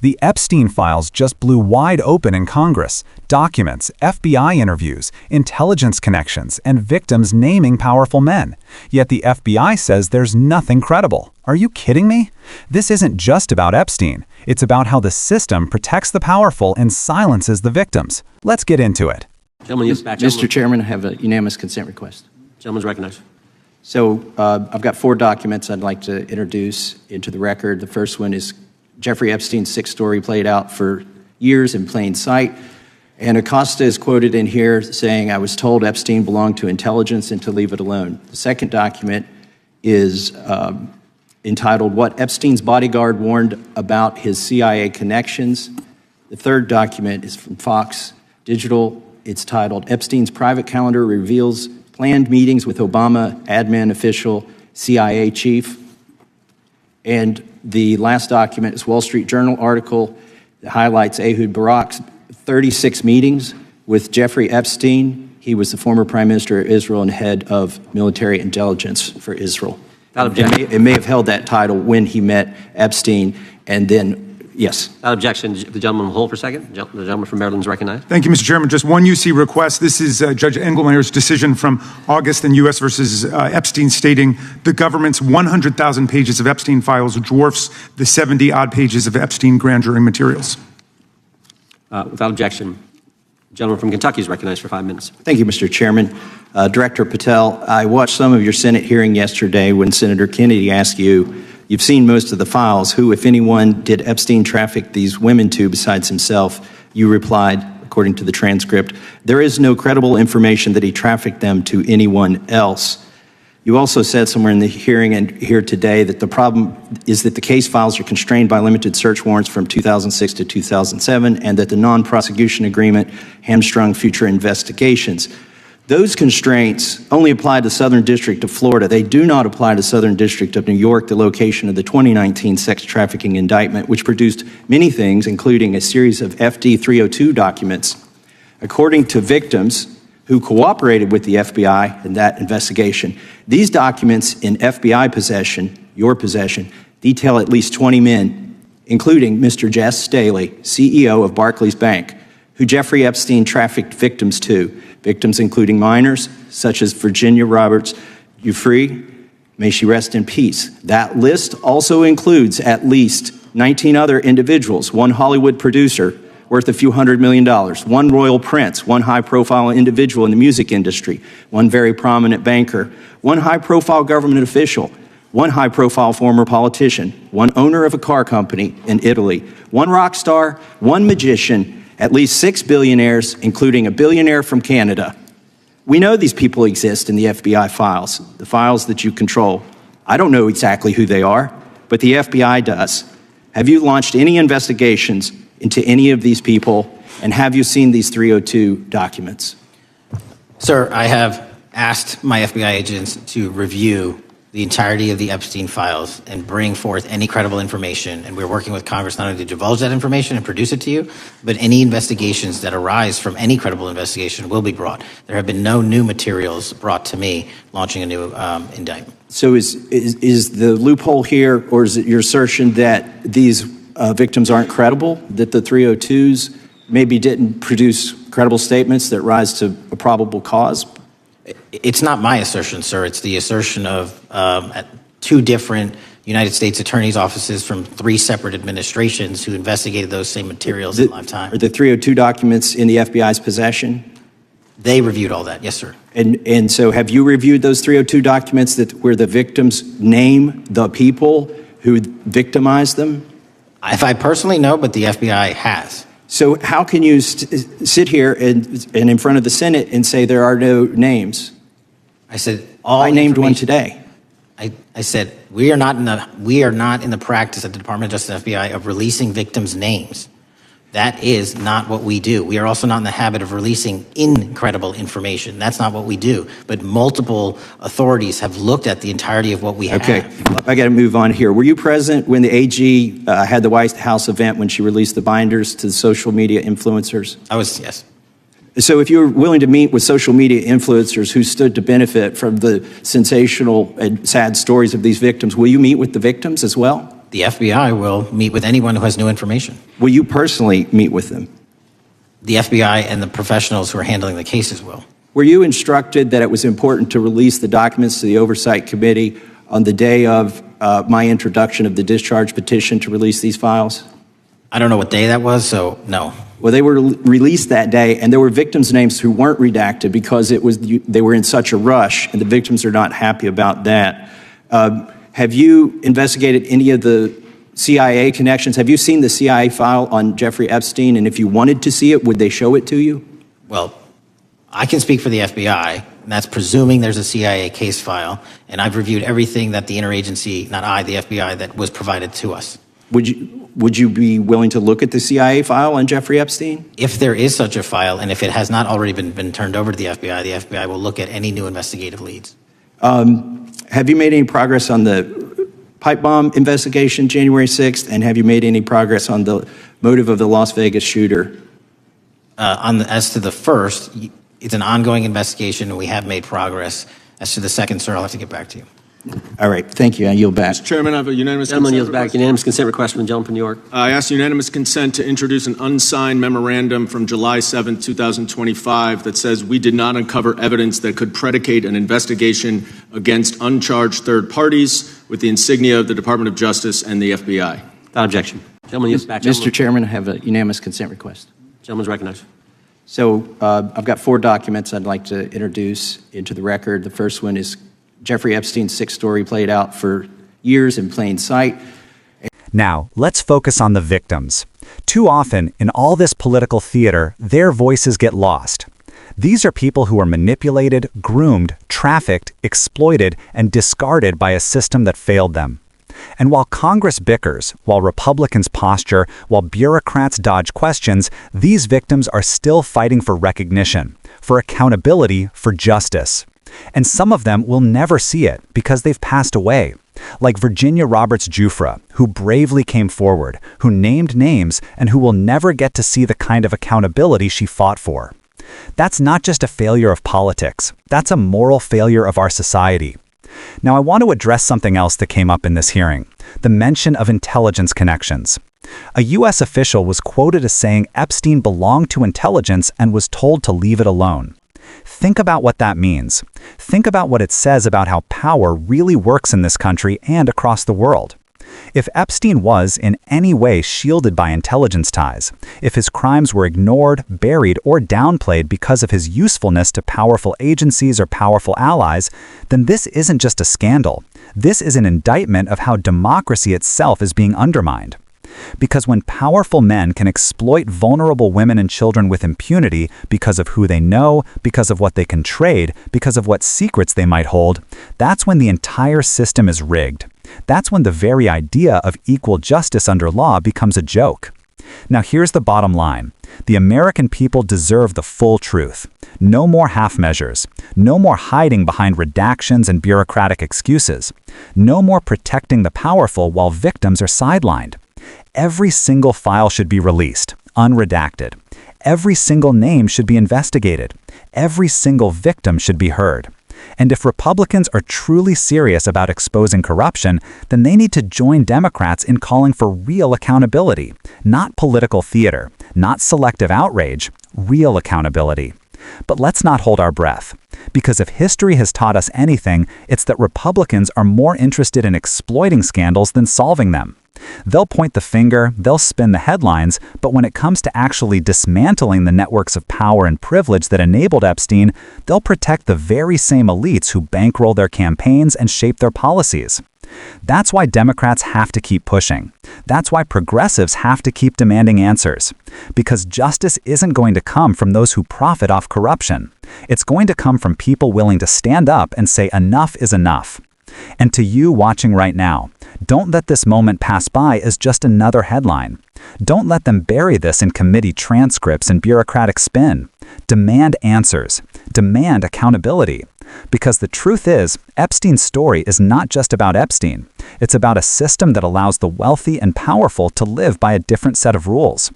The Epstein files just blew wide open in Congress. Documents, FBI interviews, intelligence connections, and victims naming powerful men. Yet the FBI says there's nothing credible. Are you kidding me? This isn't just about Epstein. It's about how the system protects the powerful and silences the victims. Let's get into it. Mr. Chairman, I have a unanimous consent request. Gentleman's recognized. So I've got 4 documents I'd like to introduce into the record. The first one is Jeffrey Epstein's 6 story played out for years in plain sight. And Acosta is quoted in here saying, "I was told Epstein belonged to intelligence and to leave it alone." The second document is entitled, "What Epstein's Bodyguard Warned About His CIA Connections." The third document is from Fox Digital. It's titled, "Epstein's Private Calendar Reveals Planned Meetings with Obama Admin Official, CIA Chief." And the last document is Wall Street Journal article that highlights Ehud Barak's 36 meetings with Jeffrey Epstein. He was the former Prime Minister of Israel and head of military intelligence for Israel. It may have held that title when he met Epstein, and then yes. Without objection, the gentleman will hold for a second. The gentleman from Maryland is recognized. Thank you, Mr. Chairman. Just one UC request. This is Judge Engelmeyer's decision from August in U.S. versus Epstein, stating the government's 100,000 pages of Epstein files dwarfs the 70-odd pages of Epstein grand jury materials. Without objection, the gentleman from Kentucky is recognized for 5 minutes. Thank you, Mr. Chairman. Director Patel, I watched some of your Senate hearing yesterday when Senator Kennedy asked you, you've seen most of the files. Who, if anyone, did Epstein traffic these women to besides himself? You replied, according to the transcript, there is no credible information that he trafficked them to anyone else. You also said somewhere in the hearing and here today that the problem is that the case files are constrained by limited search warrants from 2006 to 2007 and that the non-prosecution agreement hamstrung future investigations. Those constraints only apply to Southern District of Florida. They do not apply to Southern District of New York, the location of the 2019 sex trafficking indictment, which produced many things, including a series of FD 302 documents. According to victims who cooperated with the FBI in that investigation, these documents in FBI possession, your possession, detail at least 20 men, including Mr. Jess Staley, CEO of Barclays Bank, who Jeffrey Epstein trafficked victims to. Victims including minors, such as Virginia Roberts Giuffre, may she rest in peace. That list also includes at least 19 other individuals, one Hollywood producer worth a few $100 million, one royal prince, one high-profile individual in the music industry, one very prominent banker, one high-profile government official, one high-profile former politician, one owner of a car company in Italy, one rock star, one magician, at least 6 billionaires, including a billionaire from Canada. We know these people exist in the FBI files, the files that you control. I don't know exactly who they are, but the FBI does. Have you launched any investigations into any of these people, and have you seen these 302 documents? Sir, I have asked my FBI agents to review the entirety of the Epstein files and bring forth any credible information. And we're working with Congress not only to divulge that information and produce it to you, but any investigations that arise from any credible investigation will be brought. There have been no new materials brought to me launching a new indictment. So is the loophole here, or is it your assertion that these victims aren't credible, that the 302s maybe didn't produce credible statements that rise to a probable cause? It's not my assertion, sir. It's the assertion of 2 different United States attorneys' offices from 3 separate administrations who investigated those same materials in lifetime. Are the 302 documents in the FBI's possession? They reviewed all that, yes, sir. And so have you reviewed those 302 documents where the victims name the people who victimized them? If I personally know, but the FBI has. So how can you sit here and in front of the Senate and say there are no names? I said I named one today. I said we are not in the practice at the Department of Justice and FBI of releasing victims' names. That is not what we do. We are also not in the habit of releasing incredible information. That's not what we do. But multiple authorities have looked at the entirety of what we have. Okay, I got to move on here. Were you present when the AG had the White House event when she released the binders to the social media influencers? I was, yes. So if you're willing to meet with social media influencers who stood to benefit from the sensational and sad stories of these victims, will you meet with the victims as well? the FBI will meet with anyone who has new information. Will you personally meet with them? The FBI and the professionals who are handling the cases will. Were you instructed that it was important to release the documents to the Oversight Committee on the day of my introduction of the discharge petition to release these files? I don't know what day that was, so no. Well, they were released that day, and there were victims' names who weren't redacted because they were in such a rush, and the victims are not happy about that. Have you investigated any of the CIA connections? Have you seen the CIA file on Jeffrey Epstein? And if you wanted to see it, would they show it to you? Well, I can speak for the FBI, and that's presuming there's a CIA case file, and I've reviewed everything that the interagency, not I, the FBI, that was provided to us. Would you be willing to look at the CIA file on Jeffrey Epstein? If there is such a file, and if it has not already been turned over to the FBI will look at any new investigative leads. Have you made any progress on the pipe bomb investigation January 6th, and have you made any progress on the motive of the Las Vegas shooter? As to the first, it's an ongoing investigation, and we have made progress. As to the second, sir, I'll have to get back to you. All right, thank you. I yield back. Mr. Chairman, I have a unanimous Gentleman consent yields back. request. Unanimous consent request from the gentleman from New York. I ask unanimous consent to introduce an unsigned memorandum from July 7, 2025 that says we did not uncover evidence that could predicate an investigation against uncharged third parties with the insignia of the Department of Justice and the FBI. Without objection. Gentleman yields back. Mr. Chairman, I have a unanimous consent request. Gentleman's recognized. So I've got 4 documents I'd like to introduce into the record. The first one is Jeffrey Epstein's 6th story played out for years in plain sight. Now, let's focus on the victims. Too often, in all this political theater, their voices get lost. These are people who are manipulated, groomed, trafficked, exploited, and discarded by a system that failed them. And while Congress bickers, while Republicans posture, while bureaucrats dodge questions, these victims are still fighting for recognition, for accountability, for justice. And some of them will never see it because they've passed away. Like Virginia Roberts Giuffre, who bravely came forward, who named names, and who will never get to see the kind of accountability she fought for. That's not just a failure of politics. That's a moral failure of our society. Now, I want to address something else that came up in this hearing, the mention of intelligence connections. A U.S. official was quoted as saying Epstein belonged to intelligence and was told to leave it alone. Think about what that means. Think about what it says about how power really works in this country and across the world. If Epstein was in any way shielded by intelligence ties, if his crimes were ignored, buried, or downplayed because of his usefulness to powerful agencies or powerful allies, then this isn't just a scandal. This is an indictment of how democracy itself is being undermined. Because when powerful men can exploit vulnerable women and children with impunity because of who they know, because of what they can trade, because of what secrets they might hold, that's when the entire system is rigged. That's when the very idea of equal justice under law becomes a joke. Now here's the bottom line. The American people deserve the full truth. No more half measures. No more hiding behind redactions and bureaucratic excuses. No more protecting the powerful while victims are sidelined. Every single file should be released, unredacted. Every single name should be investigated. Every single victim should be heard. And if Republicans are truly serious about exposing corruption, then they need to join Democrats in calling for real accountability, not political theater, not selective outrage, real accountability. But let's not hold our breath, because if history has taught us anything, it's that Republicans are more interested in exploiting scandals than solving them. They'll point the finger, they'll spin the headlines, but when it comes to actually dismantling the networks of power and privilege that enabled Epstein, they'll protect the very same elites who bankroll their campaigns and shape their policies. That's why Democrats have to keep pushing. That's why progressives have to keep demanding answers. Because justice isn't going to come from those who profit off corruption. It's going to come from people willing to stand up and say enough is enough. And to you watching right now, don't let this moment pass by as just another headline. Don't let them bury this in committee transcripts and bureaucratic spin. Demand answers. Demand accountability. Because the truth is, Epstein's story is not just about Epstein. It's about a system that allows the wealthy and powerful to live by a different set of rules.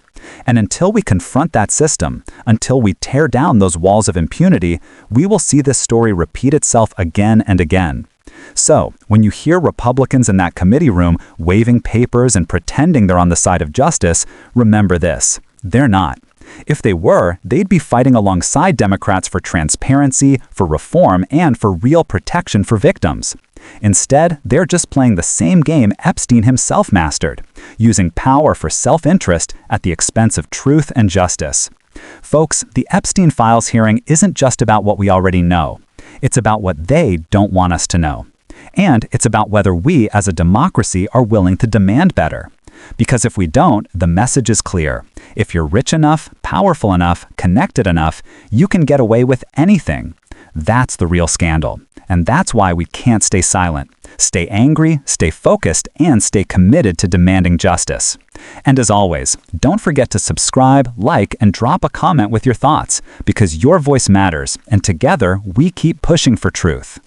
And until we confront that system, until we tear down those walls of impunity, we will see this story repeat itself again and again. So, when you hear Republicans in that committee room waving papers and pretending they're on the side of justice, remember this: they're not. If they were, they'd be fighting alongside Democrats for transparency, for reform, and for real protection for victims. Instead, they're just playing the same game Epstein himself mastered, using power for self-interest at the expense of truth and justice. Folks, the Epstein Files hearing isn't just about what we already know. It's about what they don't want us to know. And it's about whether we, as a democracy, are willing to demand better. Because if we don't, the message is clear. If you're rich enough, powerful enough, connected enough, you can get away with anything. That's the real scandal. And that's why we can't stay silent. Stay angry, stay focused, and stay committed to demanding justice. And as always, don't forget to subscribe, like, and drop a comment with your thoughts, because your voice matters, and together we keep pushing for truth.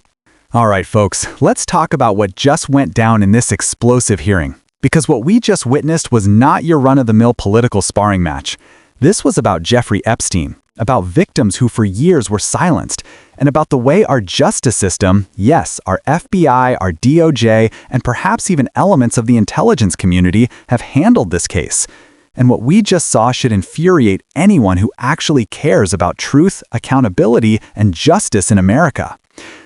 All right, folks, let's talk about what just went down in this explosive hearing. Because what we just witnessed was not your run-of-the-mill political sparring match. This was about Jeffrey Epstein, about victims who for years were silenced, and about the way our justice system, yes, our FBI, our DOJ, and perhaps even elements of the intelligence community have handled this case. And what we just saw should infuriate anyone who actually cares about truth, accountability, and justice in America.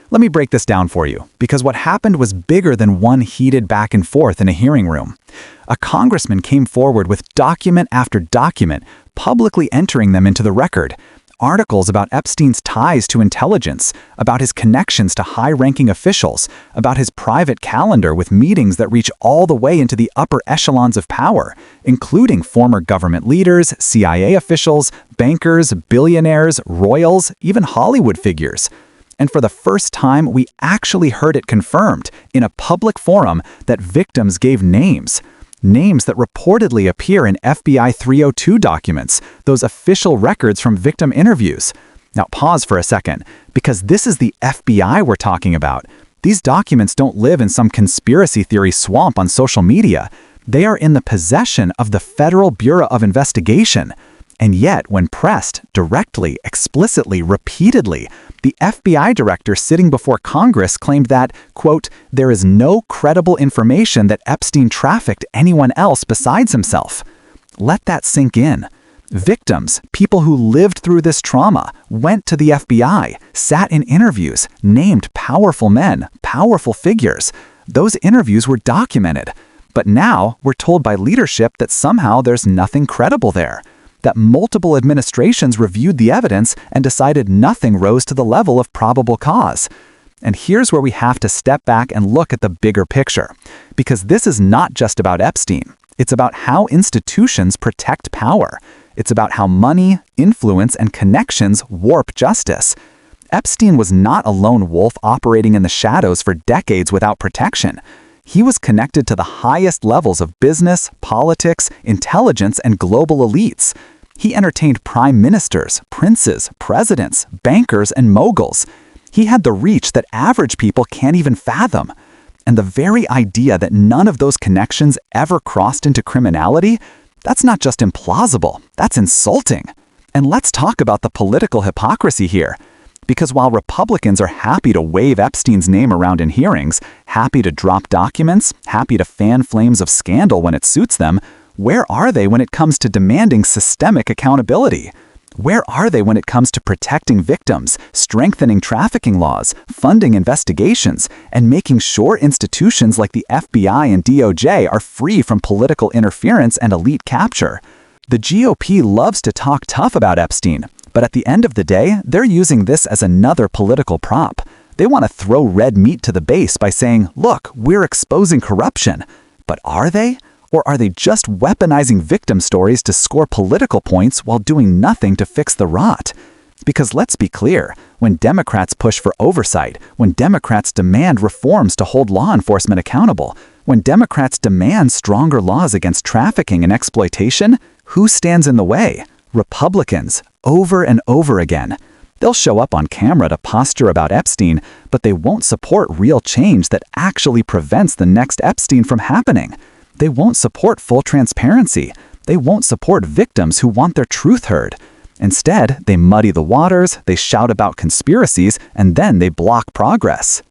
Let me break this down for you, because what happened was bigger than one heated back and forth in a hearing room. A congressman came forward with document after document, publicly entering them into the record. Articles about Epstein's ties to intelligence, about his connections to high-ranking officials, about his private calendar with meetings that reach all the way into the upper echelons of power, including former government leaders, CIA officials, bankers, billionaires, royals, even Hollywood figures. And for the first time, we actually heard it confirmed in a public forum that victims gave names. Names that reportedly appear in FBI 302 documents, those official records from victim interviews. Now pause for a second, because this is the FBI we're talking about. These documents don't live in some conspiracy theory swamp on social media. They are in the possession of the Federal Bureau of Investigation. And yet, when pressed directly, explicitly, repeatedly, the FBI director sitting before Congress claimed that, quote, there is no credible information that Epstein trafficked anyone else besides himself. Let that sink in. Victims, people who lived through this trauma, went to the FBI, sat in interviews, named powerful men, powerful figures. Those interviews were documented. But now we're told by leadership that somehow there's nothing credible there. That multiple administrations reviewed the evidence and decided nothing rose to the level of probable cause. And here's where we have to step back and look at the bigger picture. Because this is not just about Epstein. It's about how institutions protect power. It's about how money, influence, and connections warp justice. Epstein was not a lone wolf operating in the shadows for decades without protection. He was connected to the highest levels of business, politics, intelligence, and global elites. He entertained prime ministers, princes, presidents, bankers, and moguls. He had the reach that average people can't even fathom. And the very idea that none of those connections ever crossed into criminality, that's not just implausible, that's insulting. And let's talk about the political hypocrisy here. Because while Republicans are happy to wave Epstein's name around in hearings, happy to drop documents, happy to fan flames of scandal when it suits them, where are they when it comes to demanding systemic accountability? Where are they when it comes to protecting victims, strengthening trafficking laws, funding investigations, and making sure institutions like the FBI and DOJ are free from political interference and elite capture? The GOP loves to talk tough about Epstein, but at the end of the day, they're using this as another political prop. They want to throw red meat to the base by saying, look, we're exposing corruption. But are they? Or are they just weaponizing victim stories to score political points while doing nothing to fix the rot? Because let's be clear, when Democrats push for oversight, when Democrats demand reforms to hold law enforcement accountable, when Democrats demand stronger laws against trafficking and exploitation, who stands in the way? Republicans, over and over again. They'll show up on camera to posture about Epstein, but they won't support real change that actually prevents the next Epstein from happening. They won't support full transparency. They won't support victims who want their truth heard. Instead, they muddy the waters, they shout about conspiracies, and then they block progress.